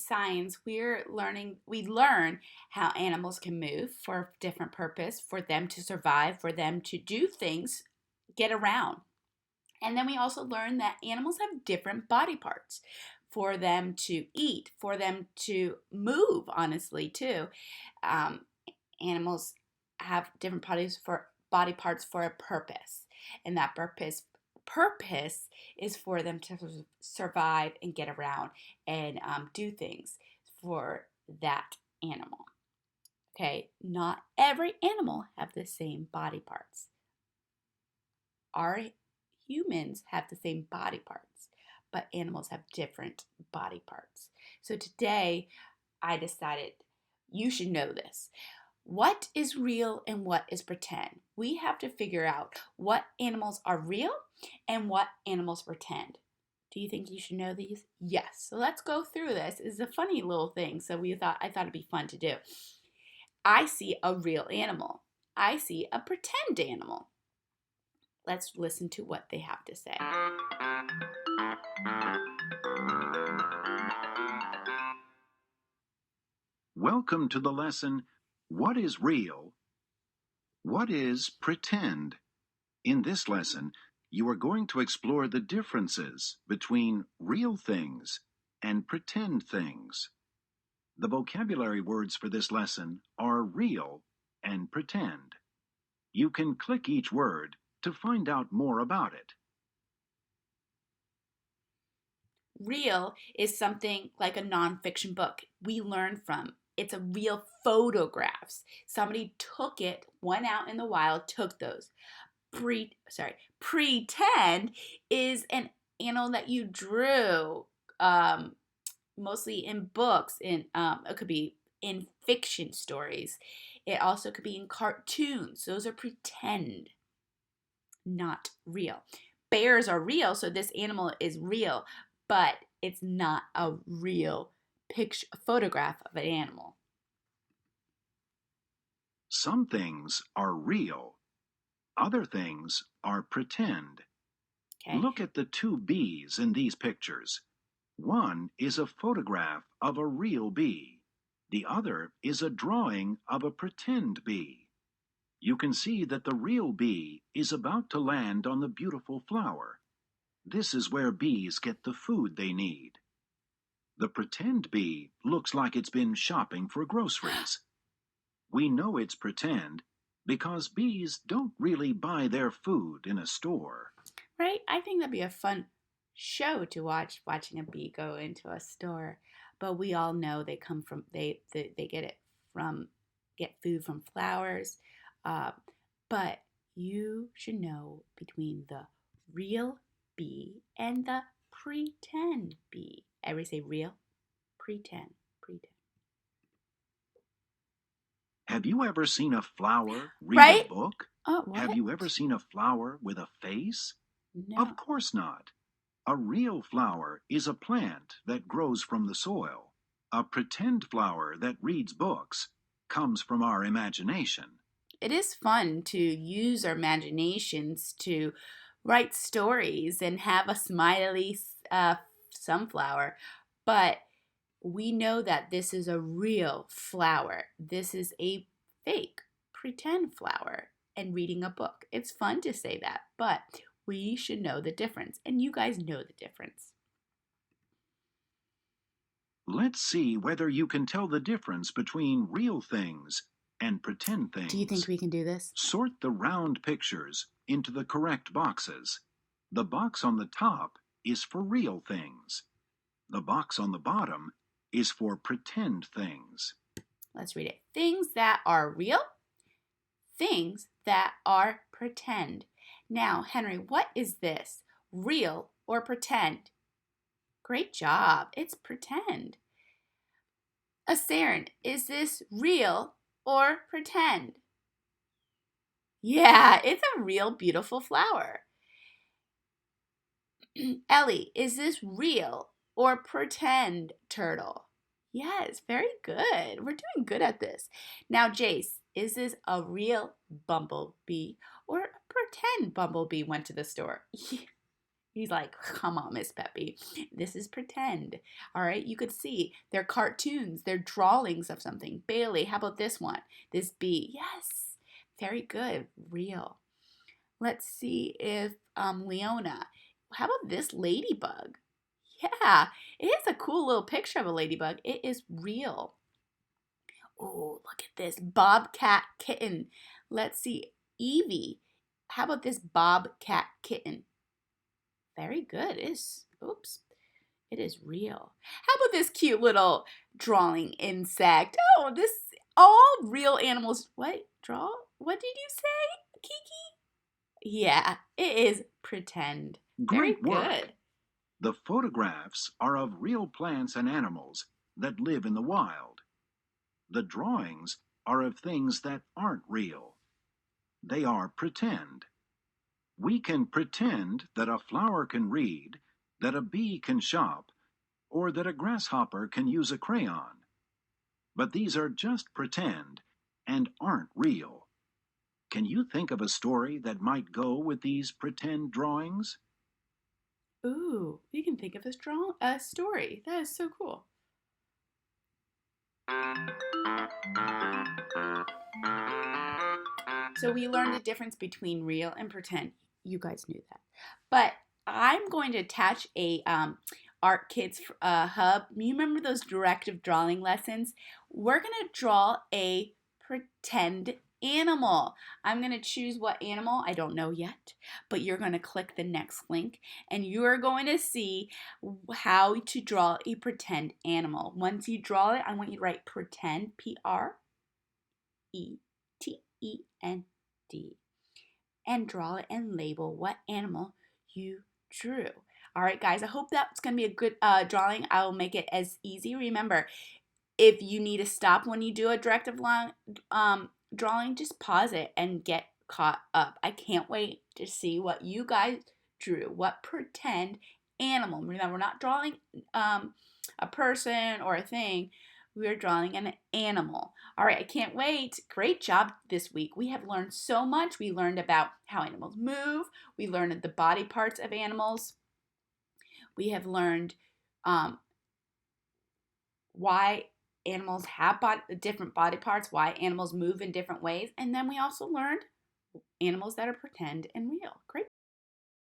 science, we learn how animals can move for different purpose, for them to survive, for them to do things, get around. And then we also learn that animals have different body parts for them to eat, for them to move, honestly, too. Um, Animals have different body parts for a purpose, and that purpose is for them to survive and get around and do things for that animal. Okay, not every animal have the same body parts. Our humans have the same body parts, but animals have different body parts. So today I decided you should know this. What is real and what is pretend? We have to figure out what animals are real and what animals pretend. Do you think you should know these? Yes. So let's go through this. It's a funny little thing. So I thought it'd be fun to do. I see a real animal. I see a pretend animal. Let's listen to what they have to say. Welcome to the lesson, What is Real? What is Pretend? In this lesson, you are going to explore the differences between real things and pretend things. The vocabulary words for this lesson are real and pretend. You can click each word to find out more about it. Real is something like a nonfiction book we learn from. It's a real photographs. Somebody took it, went out in the wild, took those. Pretend is an animal that you drew, mostly in books. It could be in fiction stories. It also could be in cartoons. Those are pretend, not real. Bears are real, so this animal is real, but it's not a real picture, photograph of an animal. Some things are real. Other things are pretend. Okay. Look at the two bees in these pictures. One is a photograph of a real bee. The other is a drawing of a pretend bee. You can see that the real bee is about to land on the beautiful flower. This is where bees get the food they need. The pretend bee looks like it's been shopping for groceries. We know it's pretend because bees don't really buy their food in a store. Right? I think that'd be a fun show to watch, watching a bee go into a store. But we all know they get it from get food from flowers. Uh, but you should know between the real bee and the pretend bee. Everybody say real, pretend, pretend. Have you ever seen a flower read Right? a book? Oh, what? Have you ever seen a flower with a face? No. Of course not. A real flower is a plant that grows from the soil. A pretend flower that reads books comes from our imagination. It is fun to use our imaginations to write stories and have a smiley sunflower, but we know that this is a real flower. This is a fake, pretend flower, and reading a book. It's fun to say that, but we should know the difference, and you guys know the difference. Let's see whether you can tell the difference between real things and pretend things. Do you think we can do this? Sort the round pictures into the correct boxes. The box on the top is for real things. The box on the bottom is for pretend things. Let's read it. Things that are real, things that are pretend. Now, Henry, what is this? Real or pretend? Great job. It's pretend. Saren, is this real or pretend? Yeah, it's a real beautiful flower. Ellie, is this real or pretend turtle? Yes, very good. We're doing good at this. Now, Jace, is this a real bumblebee or a pretend bumblebee went to the store? He's like, come on, Miss Peppy. This is pretend. All right. You could see they're cartoons, they're drawings of something. Bailey, how about this one? This bee. Yes. Very good. Real. Let's see if Leona. How about this ladybug? Yeah, it is a cool little picture of a ladybug. It is real. Oh, look at this bobcat kitten. Let's see, Evie. How about this bobcat kitten? Very good. It is, oops, it is real. How about this cute little drawing insect? Oh, this, all real animals. What, draw? What did you say, Kiki? Yeah, it is pretend. Very Great work! good. The photographs are of real plants and animals that live in the wild. The drawings are of things that aren't real. They are pretend. We can pretend that a flower can read, that a bee can shop, or that a grasshopper can use a crayon. But these are just pretend and aren't real. Can you think of a story that might go with these pretend drawings? Ooh, you can think of a story. That is so cool. So we learned the difference between real and pretend. You guys knew that. But I'm going to attach a Art Kids hub. You remember those directive drawing lessons? We're going to draw a pretend animal. I'm going to choose what animal. I don't know yet. But you're going to click the next link and you're going to see how to draw a pretend animal. Once you draw it, I want you to write pretend, Pretend, and draw it and label what animal you drew. All right, guys, I hope that's going to be a good drawing. I will make it as easy. Remember, if you need to stop when you do a directive line drawing, just pause it and get caught up. I can't wait to see what you guys drew. What pretend animal. Remember, we're not drawing a person or a thing. We're drawing an animal. All right, I can't wait. Great job this week. We have learned so much. We learned about how animals move. We learned the body parts of animals. We have learned why animals have different body parts, why animals move in different ways. And then we also learned animals that are pretend and real. Great.